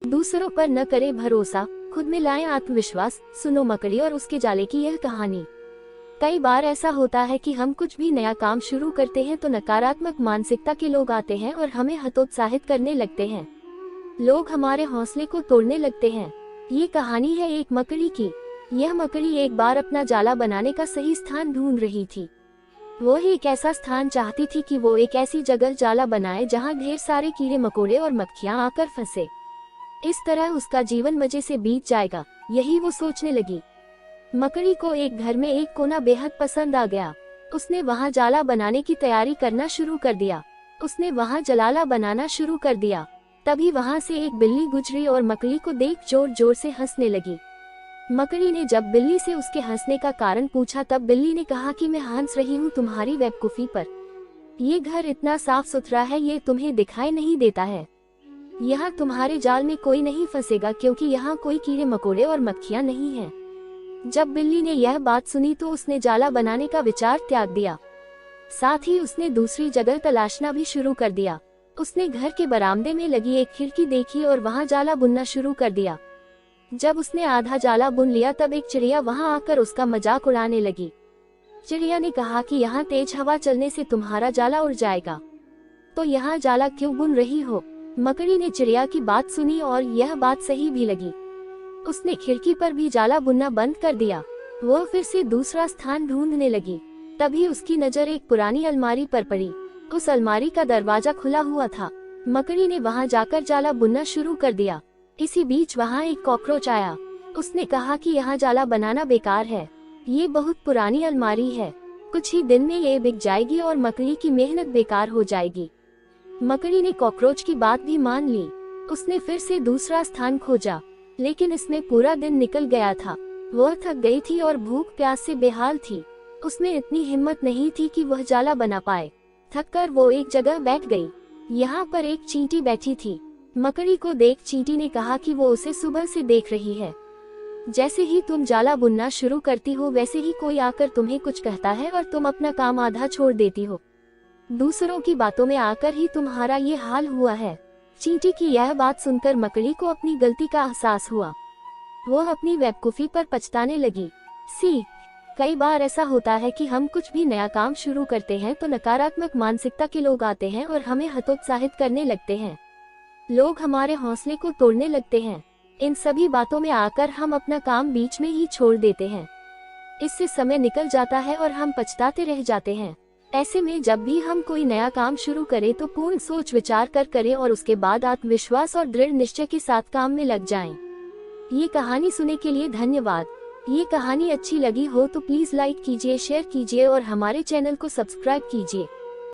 दूसरों पर न करे भरोसा, खुद में लाएं आत्मविश्वास। सुनो मकड़ी और उसके जाले की यह कहानी। कई बार ऐसा होता है कि हम कुछ भी नया काम शुरू करते हैं तो नकारात्मक मानसिकता के लोग आते हैं और हमें हतोत्साहित करने लगते हैं। लोग हमारे हौसले को तोड़ने लगते हैं। ये कहानी है एक मकड़ी की। यह मकड़ी एक बार अपना जाला बनाने का सही स्थान ढूंढ रही थी। वो एक ऐसा स्थान चाहती थी कि वो एक ऐसी जगह जाला बनाए जहाँ ढेर सारे कीड़े मकोड़े और मक्खियाँ आकर फंसे। इस तरह उसका जीवन मजे से बीत जाएगा, यही वो सोचने लगी। मकड़ी को एक घर में एक कोना बेहद पसंद आ गया। उसने वहाँ जाला बनाने की तैयारी करना शुरू कर दिया। उसने वहाँ जलाला बनाना शुरू कर दिया। तभी वहाँ से एक बिल्ली गुजरी और मकड़ी को देख जोर जोर से हंसने लगी। मकड़ी ने जब बिल्ली से उसके हंसने का कारण पूछा तब बिल्ली ने कहा कि मैं हंस रही हूँ तुम्हारी बेवकूफी पर। ये घर इतना साफ सुथरा है, ये तुम्हें दिखाई नहीं देता है। यहाँ तुम्हारे जाल में कोई नहीं फंसेगा क्योंकि यहाँ कोई कीड़े मकोड़े और मक्खियाँ नहीं हैं। जब बिल्ली ने यह बात सुनी तो उसने जाला बनाने का विचार त्याग दिया। साथ ही उसने दूसरी जगह तलाशना भी शुरू कर दिया। उसने घर के बरामदे में लगी एक खिड़की देखी और वहाँ जाला बुनना शुरू कर दिया। जब उसने आधा जाला बुन लिया तब एक चिड़िया वहाँ आकर उसका मजाक उड़ाने लगी। चिड़िया ने कहा कि यहाँ तेज हवा चलने से तुम्हारा जाला उड़ जाएगा, तो यहाँ जाला क्यों बुन रही हो। मकड़ी ने चिड़िया की बात सुनी और यह बात सही भी लगी। उसने खिड़की पर भी जाला बुनना बंद कर दिया। वो फिर से दूसरा स्थान ढूंढने लगी। तभी उसकी नजर एक पुरानी अलमारी पर पड़ी। उस अलमारी का दरवाजा खुला हुआ था। मकड़ी ने वहां जाकर जाला बुनना शुरू कर दिया। इसी बीच वहां एक कॉकरोच आया। उसने कहा कि यहाँ जाला बनाना बेकार है, ये बहुत पुरानी अलमारी है, कुछ ही दिन में ये बिक जाएगी और मकड़ी की मेहनत बेकार हो जाएगी। मकड़ी ने कॉकरोच की बात भी मान ली। उसने फिर से दूसरा स्थान खोजा, लेकिन इसमें पूरा दिन निकल गया था। वह थक गई थी और भूख प्यास से बेहाल थी। उसमें इतनी हिम्मत नहीं थी कि वह जाला बना पाए। थककर वो एक जगह बैठ गई। यहाँ पर एक चींटी बैठी थी। मकड़ी को देख चींटी ने कहा कि वो उसे सुबह से देख रही है। जैसे ही तुम जाला बुनना शुरू करती हो वैसे ही कोई आकर तुम्हें कुछ कहता है और तुम अपना काम आधा छोड़ देती हो। दूसरों की बातों में आकर ही तुम्हारा ये हाल हुआ है। चींटी की यह बात सुनकर मकड़ी को अपनी गलती का एहसास हुआ। वो अपनी बेवकूफी पर पछताने लगी। कई बार ऐसा होता है कि हम कुछ भी नया काम शुरू करते हैं तो नकारात्मक मानसिकता के लोग आते हैं और हमें हतोत्साहित करने लगते हैं। लोग हमारे हौसले को तोड़ने लगते हैं। इन सभी बातों में आकर हम अपना काम बीच में ही छोड़ देते हैं। इससे समय निकल जाता है और हम पछताते रह जाते हैं। ऐसे में जब भी हम कोई नया काम शुरू करें तो पूर्ण सोच विचार कर करें और उसके बाद आत्मविश्वास और दृढ़ निश्चय के साथ काम में लग जाएं। ये कहानी सुनने के लिए धन्यवाद। ये कहानी अच्छी लगी हो तो प्लीज लाइक कीजिए, शेयर कीजिए और हमारे चैनल को सब्सक्राइब कीजिए।